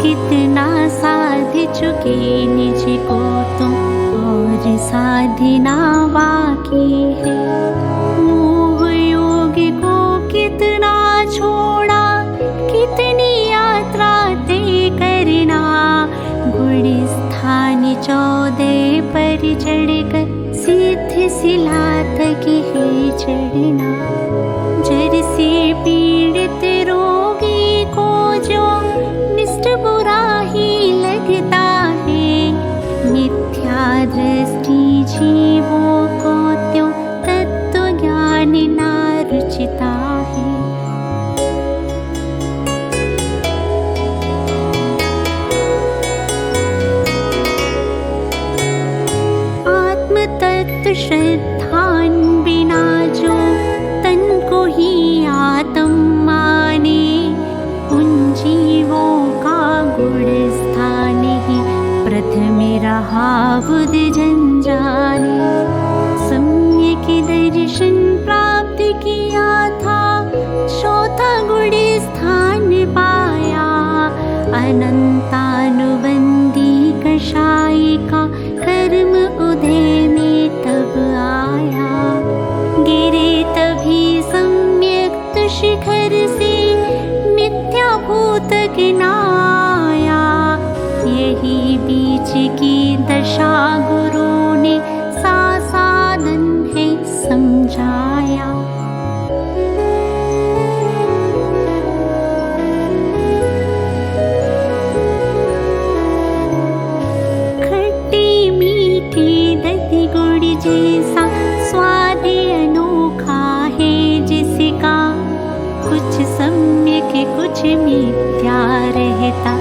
कितना साध चुके निज को तुम, और साधना बाकी है। मोह योग को कितना छोड़ा, कितनी यात्रा तय करना। गुण स्थान 14 पर चढ़कर सिद्ध शिला तक है चढ़ना। जर से पीड़ित रोगी को जो निष्ठ बुरा ही लगता है, मिथ्या दृष्टि जीवों को त्यों तत्व ज्ञान ना रुचिता है। आत्म तत्व श्रद्धान बिना जो तन को ही आत्म माने, उन जीवों का गुण स्थान ही प्रथम रहा बुद्ध जन जाने। सम्यक दर्शन प्राप्त किया था, चौथा गुण स्थान पाया। अनंतानुबंधी कषाय का कर्म उदय में तब आया। गिरे तभी सम्यक शिखर से मिथ्या भूत गिनाया। यही बीच की दशा गुरु ने साधन है समझाया। खट्टी मीठी दही गुड़ जैसा स्वाद अनोखा है जिसका, कुछ सम्यक कुछ मिथ्या रहता,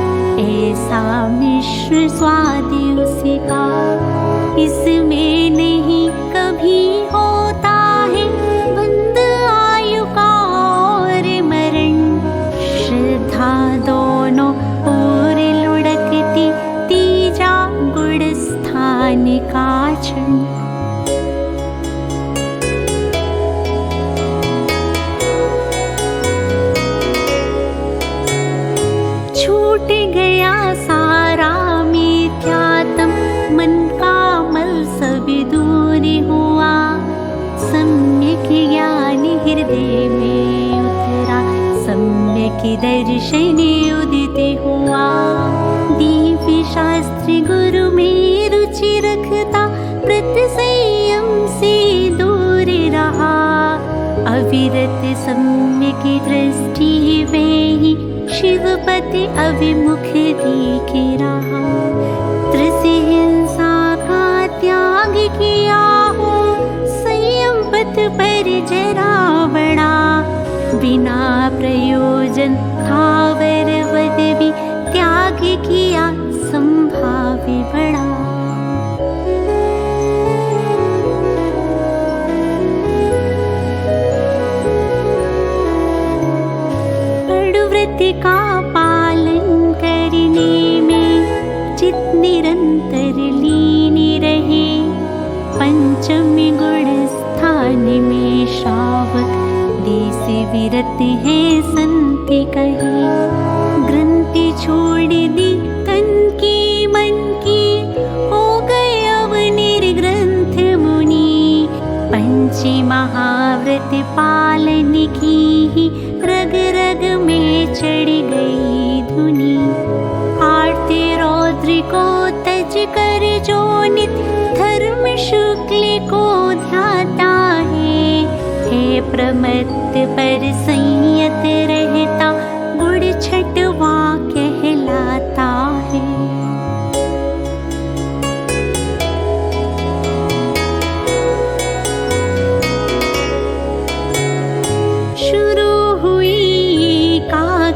ऐसा मिश्र स्वाद उसका। इसमें नहीं कभी होता है बंद आयु का और मरण। श्रद्धा दोनों ओर लुढ़कती, तीजा गुण स्थान का क्षण। छूट गया सारा मिथ्यात्म, मन का मल सब दूर हुआ। सम्यक ज्ञान हृदय में उतरा, सम्यक दर्शन उदित हुआ। दिव्य शास्त्र गुरु में रुचि रखता, व्रत संयम से दूर रहा। अविरत सम्यक दृष्टि में ही शिवपति अभिमुख दिख रहा। त्रिसि हिंसा का त्याग किया हो, संयम पथ पर जरा बड़ा। बिना प्रयोजन थावर वद भी त्याग किया, संभाव्य बड़ा। व्रत का पालन करने में चित निरंतर लीन रहे। पंचमी गुण स्थान में श्रावक देश विरत है संत कहे। ग्रंथि छोड़ दी तन की मन की, हो गए अब निर्ग्रंथ मुनि। पंची महाव्रत पालन की ही रग रग में चढ़ गई धुनी। आरती रौद्र को तज कर जो नित्य धर्म शुक्ल को ध्याता है। हे प्रमत्त पर संयत रहता, गुड़ छठवा कहलाता है।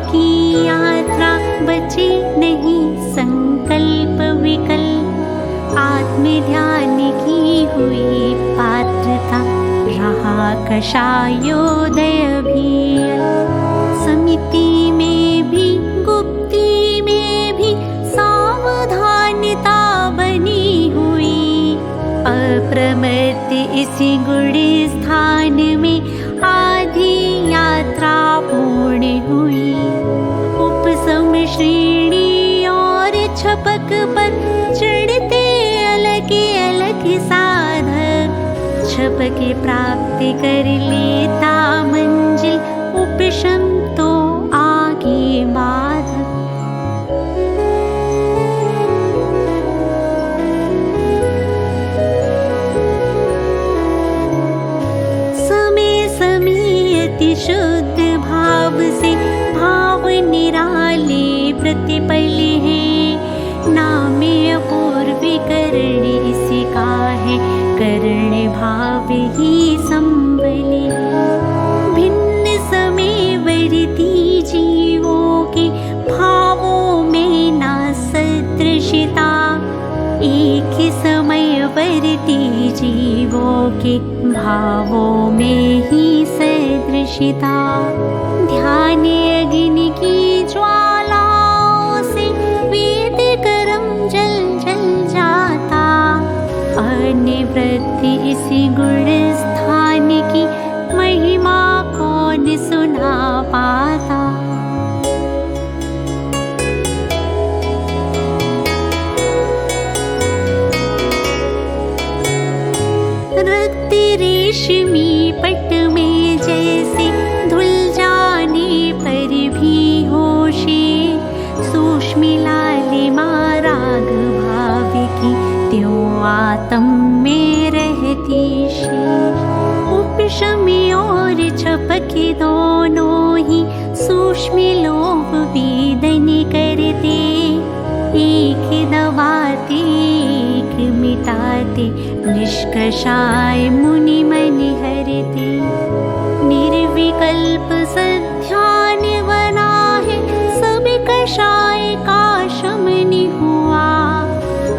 की यात्रा बचे नहीं संकल्प विकल्प। आत्म ध्यान की हुई पात्रता, रहा कषायोदय भी। समिति में भी गुप्ती में भी सावधानता बनी हुई। अप्रमत्त इसी गुण स्थान में आधी यात्रा पूर्ण हुई। उपसम श्रेणी प्राप्त कर लेता मंजिल, उपशम तो आगे माधव। समय समय अति शुद्ध भाव से भाव निराले प्रतिपल है। नामे अपूर्व करण इसी का है, करण भाव ही संबले। भिन्न समय वर्ती जीवों के भावों में ना सदृशिता, एक ही समय वर्ती जीवों के भावों में ही सदृशिता। ध्यान अग्नि की ज्वालाओं से वेद कर्म जल जल जाता, अनिवृत्ति इसी गुण स्थान की महिमा कौन सुना पाता। रक्त रेशमी पट में जैसे धुल जाने पर भी होशे, सूक्ष्म लालिमा राग भाव की त्यों आत्म में रहती शेष। उपशमी और छपके दोनों ही सूक्ष्म लोभ वेदन करते, एक दबाते एक मिटाते, निष्कषाय मुनि मन हरते। निर्विकल्प सध्यान बना है, सब कषाय का शमन हुआ।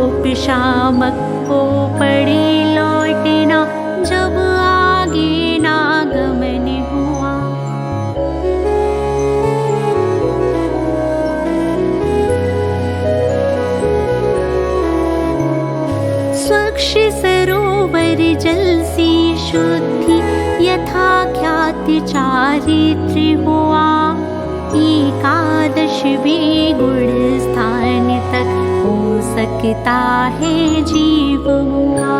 उपशामक को पड़े लौटना, जब आगे ना गमन हुआ। स्वच्छ सरोवर जल से शुद्धि, यथा ख्याति चारित्र हुआ। एकादश वे गुण स्थान तक हो सकता है जीव हुआ।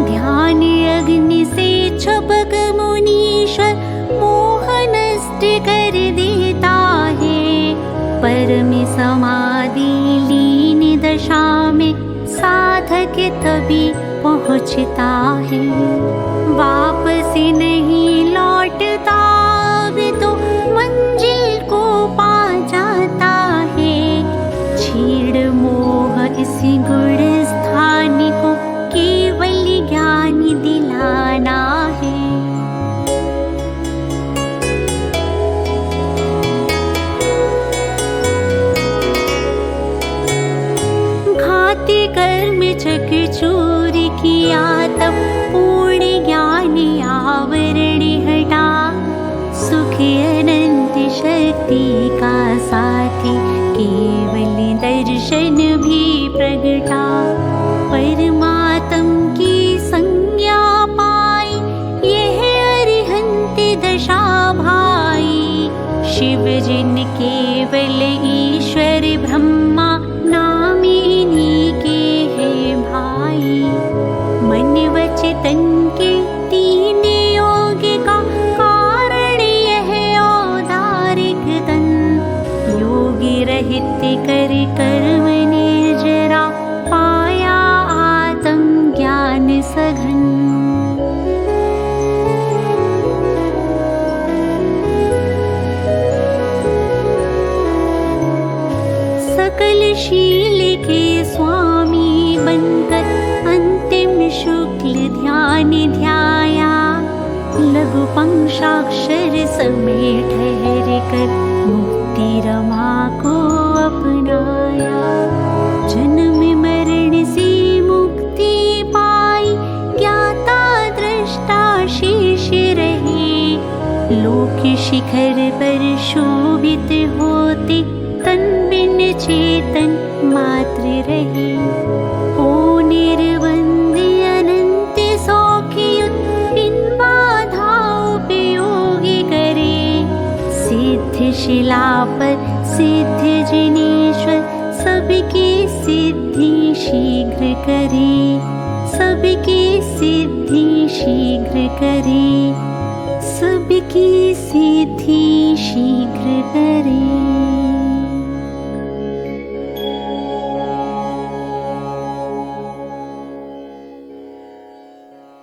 ध्यान अग्नि से छपक मुनीश्वर मोह नष्ट कर देता है। परम समाधि लीन दशा में साधक तभी पहुँचता है। वापस नहीं लौटता वे तो मंजिल को पा जाता है। छीड़ मोह इसी गुण स्थान को केवल ज्ञान दिलाना है। घाती कर्म चक चोरी किया, तब पूर्ण ज्ञान आवरण हटा। सुख अनंत शक्ति का साथी, केवल दर्शन भी प्रगटा। परमात्म की संज्ञा पाई, यह अरिहंत दशा भाई। शिव जिन केवल ईश्वर ब्रह्मा, नाम इन्हीं के है भाई। मन वचन के तीन योग का कारण यह औदारिक तन। योगी रहित कर कर्म निर्जरा, पाया आत्म ज्ञान सघन। सकल शील के स्वामी बनकर अंतिम शुक्ल ध्यान ध्याया। लघु पंक्षाक्षर समय ठहर कर मुक्ति रमा को अपनाया। जन्म मरण से मुक्ति पाई, ज्ञाता दृष्टा शेष रहे। लोक शिखर पर शोभित होते, तन बिन चेतन मात्र रहे। ओ निर्बंध अनंत सौख्युत, बिन बाधा उपयोग करे। सिद्ध शिला पर सिद्ध जिनेश्वर, सबकी सिद्धि शीघ्र करे। सबकी सिद्धि शीघ्र करे, सबकी सिद्धि शीघ्र करे।